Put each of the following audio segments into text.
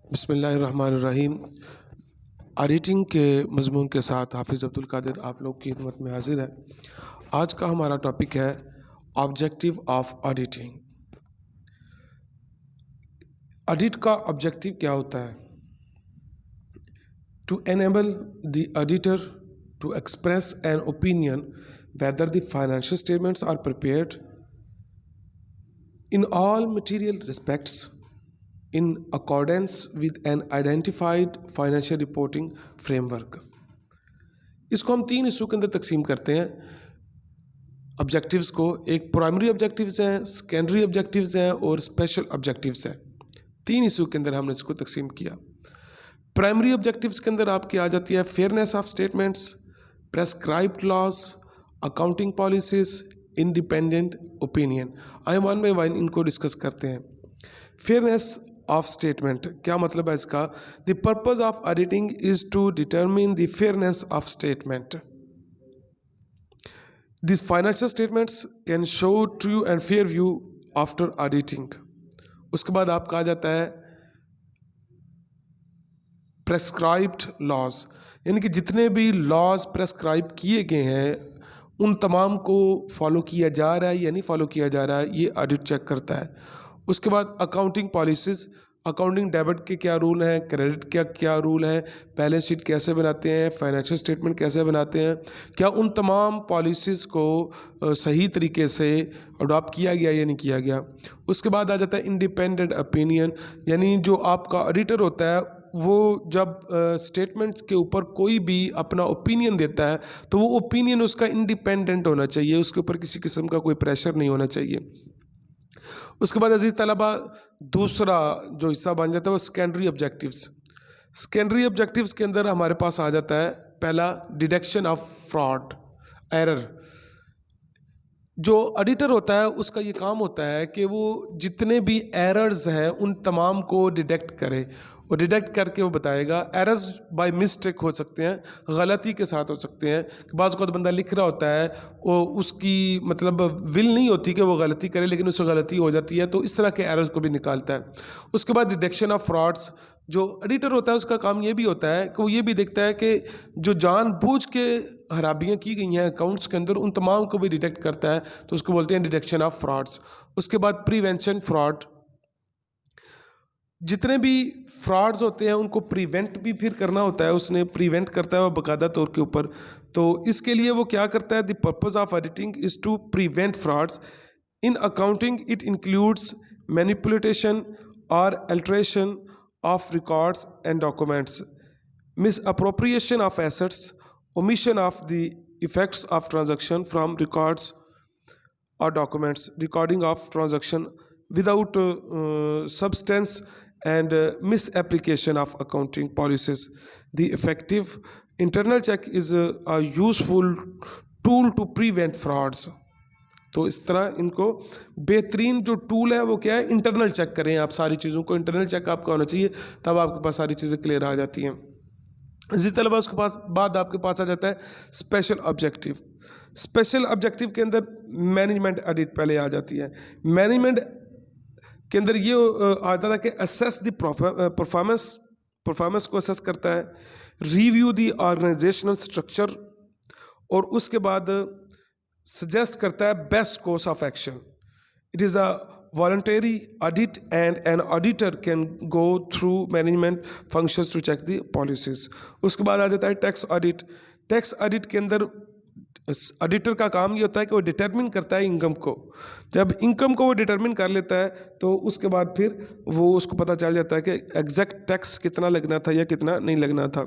बिस्मिल्लाहिर्रहमानिर्रहीम। ऑडिटिंग के मज़मून के साथ हाफिज़ अब्दुल कादिर आप लोग की खिदमत में हाजिर है। आज का हमारा टॉपिक है ऑब्जेक्टिव ऑफ ऑडिटिंग। ऑडिट का ऑब्जेक्टिव क्या होता है? To enable the auditor to express an opinion whether the financial statements are prepared in all material respects in accordance with an identified financial reporting framework। इसको हम तीन हिस्सों के अंदर तकसीम करते हैं ऑब्जेक्टिव्स को। एक प्राइमरी ऑब्जेक्टिव्स हैं, सेकेंडरी ऑब्जेक्टिव्स हैं और स्पेशल ऑब्जेक्टिव्स हैं। तीन हिस्सों के अंदर हमने इसको तकसीम किया। प्राइमरी ऑब्जेक्टिव्स के अंदर आपकी आ जाती है fairness of statements, prescribed laws, accounting policies, independent opinion. आइए वन बाय वन इनको डिस्कस करते हैं। फेयरनेस ऑफ स्टेटमेंट क्या मतलब है इसका? The purpose of auditing is to determine the fairness of statement. This financial statements can show true and fair view after auditing. उसके बाद आपका आ जाता है प्रेस्क्राइब्ड लॉज, यानी कि जितने भी लॉज प्रेस्क्राइब किए गए हैं उन तमाम को फॉलो किया जा रहा है या नहीं फॉलो किया जा रहा है, ये ऑडिट चेक करता है। उसके बाद अकाउंटिंग पॉलिसीज़, अकाउंटिंग डेबिट के क्या रूल हैं, क्रेडिट क्या क्या रूल हैं, बैलेंस शीट कैसे बनाते हैं, फाइनेंशियल स्टेटमेंट कैसे बनाते हैं, क्या उन तमाम पॉलिसीज़ को सही तरीके से अडॉप्ट किया गया या नहीं किया गया। उसके बाद आ जाता है इंडिपेंडेंट ओपिनियन, यानी जो आपका ऑडिटर होता है वो जब स्टेटमेंट्स के ऊपर कोई भी अपना ओपिनियन देता है तो वो ओपिनियन उसका इंडिपेंडेंट होना चाहिए, उसके ऊपर किसी किस्म का कोई प्रेशर नहीं होना चाहिए। उसके बाद अजीज़ तलबा दूसरा जो हिस्सा बन जाता है वो सेकेंडरी ऑब्जेक्टिव्स। सेकेंडरी ऑब्जेक्टिव्स के अंदर हमारे पास आ जाता है पहला डिटेक्शन ऑफ फ्रॉड, एरर। जो ऑडिटर होता है उसका ये काम होता है कि वो जितने भी एरर्स हैं उन तमाम को डिटेक्ट करे और डिटेक्ट करके वो बताएगा। एरर्स बाय मिस्टेक हो सकते हैं, गलती के साथ हो सकते हैं। बाज़ वक़्त बंदा लिख रहा होता है वो उसकी मतलब विल नहीं होती कि वो गलती करे लेकिन उससे गलती हो जाती है, तो इस तरह के एरर्स को भी निकालता है। उसके बाद डिटेक्शन ऑफ फ्रॉड्स, जो एडिटर होता है उसका काम ये भी होता है कि वो ये भी देखता है कि जो जानबूझ के खराबियाँ की गई हैं अकाउंट्स के अंदर उन तमाम को भी डिटेक्ट करता है, तो उसको बोलते हैं डिटेक्शन ऑफ फ्रॉड्स। उसके बाद प्रिवेंशन फ्रॉड, जितने भी फ्रॉड्स होते हैं उनको प्रिवेंट भी फिर करना होता है, उसने प्रिवेंट करता है वो बाकायदा तौर के ऊपर। तो इसके लिए वो क्या करता है, the purpose of auditing is to prevent frauds in accounting. It includes manipulation और alteration of records and documents, misappropriation of assets, omission of the effects of transaction from records or documents, recording of transaction without substance, and misapplication of accounting policies. The effective internal check is a useful tool to prevent frauds। तो इस तरह इनको बेहतरीन जो tool है वो क्या है, इंटरनल चेक करें आप सारी चीज़ों को। इंटरनल चेक आपका होना चाहिए तब आपके पास सारी चीज़ें क्लियर आ जाती हैं। इसी तरह उसके पास बाद आपके पास आ जाता है स्पेशल ऑब्जेक्टिव। स्पेशल ऑब्जेक्टिव के अंदर मैनेजमेंट ऑडिट पहले आ जाती है। मैनेजमेंट के अंदर ये आता था कि असेस द परफॉर्मेंस को असेस करता है, रिव्यू द ऑर्गेनाइजेशनल स्ट्रक्चर, और उसके बाद सजेस्ट करता है best course of action. It is a voluntary audit and an auditor can go through management functions to check the policies। उसके बाद आ जाता है टैक्स ऑडिट। टैक्स ऑडिट के अंदर ऑडिटर का काम ये होता है कि वो डिटरमिन करता है इनकम को। जब इनकम को वो डिटरमिन कर लेता है तो उसके बाद फिर वो उसको पता चल जाता है कि एग्जैक्ट टैक्स कितना लगना था या कितना नहीं लगना था।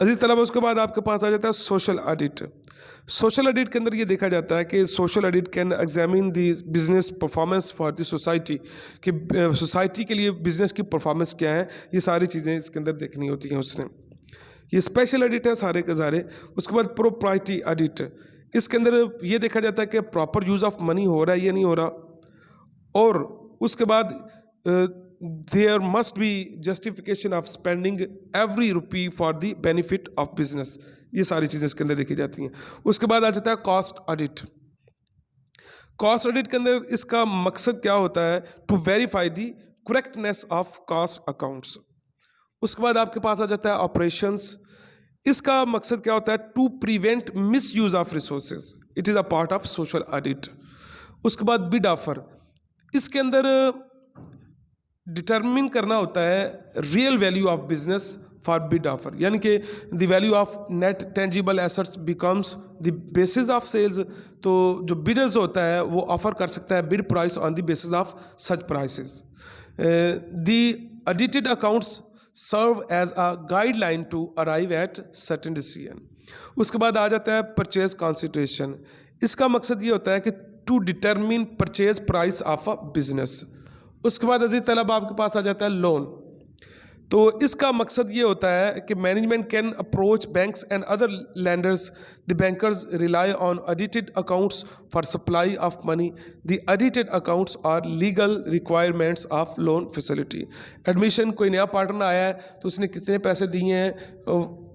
अजीज तलबा उसके बाद आपके पास आ जाता है सोशल ऑडिट। सोशल ऑडिट के अंदर ये देखा जाता है कि social audit can examine the business performance for the society, कि सोसाइटी के लिए बिजनेस की परफॉर्मेंस क्या है, ये सारी चीज़ें इसके अंदर देखनी होती हैं उसने। ये स्पेशल ऑडिट है सारे के सारे। उसके बाद प्रोप्राइटी ऑडिट, इसके अंदर ये देखा जाता है कि प्रॉपर यूज़ ऑफ मनी हो रहा है या नहीं हो रहा, और उसके बाद there must be justification of spending every rupee for the benefit of business। ये सारी चीज़ें इसके अंदर देखी जाती हैं। उसके बाद आ जाता है कॉस्ट ऑडिट। कॉस्ट ऑडिट के अंदर इसका मकसद क्या होता है, to verify the correctness of cost accounts. उसके बाद आपके पास आ जाता है ऑपरेशंस। इसका मकसद क्या होता है? To prevent misuse of resources, it is a part of social audit. उसके बाद बिड ऑफर, इसके अंदर डिटरमिन करना होता है real value of business for bid offer, यानी कि the value of net tangible assets becomes the basis of sales. तो जो बिडर्स होता है वो ऑफर कर सकता है bid price on the basis of such prices. The audited accounts serve as a guideline to arrive at certain decision. उसके बाद आ जाता है परचेज कंसिडरेशन। इसका मकसद ये होता है कि to determine purchase price of a business. उसके बाद अजीज तलब आपके पास आ जाता है लोन। तो इसका मकसद ये होता है कि management can approach banks and other lenders, the bankers rely on audited accounts for supply of money, the audited accounts are legal requirements of loan facility. Admission, कोई नया पार्टनर आया है तो उसने कितने पैसे दिए हैं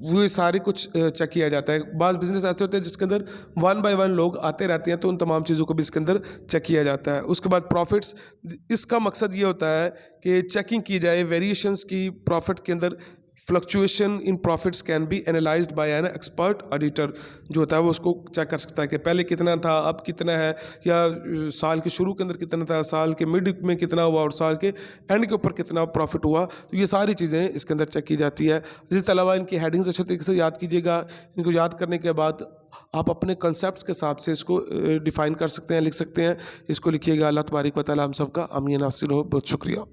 वो ये सारे कुछ चेक किया जाता है। बाज़ बिजनेस ऐसे होते हैं जिसके अंदर 1 बाय 1 लोग आते रहते हैं, तो उन तमाम चीज़ों को भी इसके अंदर चेक किया जाता है। उसके बाद प्रॉफिट्स, इसका मकसद ये होता है कि चेकिंग की जाए वेरिएशंस की प्रॉफिट के अंदर। Fluctuation in profits can be analysed by an expert auditor, जो होता है वो उसको चेक कर सकता है कि पहले कितना था अब कितना है, या साल के शुरू के अंदर कितना था, साल के मिड में कितना हुआ और साल के एंड के ऊपर कितना प्रॉफिट हुआ। तो ये सारी चीज़ें इसके अंदर चेक की जाती है। जिसके अलावा इनकी हेडिंग्स अच्छे तरीके से याद कीजिएगा। इनको याद करने के बाद आप अपने कंसेप्ट के हिसाब से इसको डिफाइन कर सकते हैं, लिख सकते हैं। इसको लिखिएगा। अल्लाह तबारिक व तआला हम सबका आमीन नासिर हो। बहुत शुक्रिया।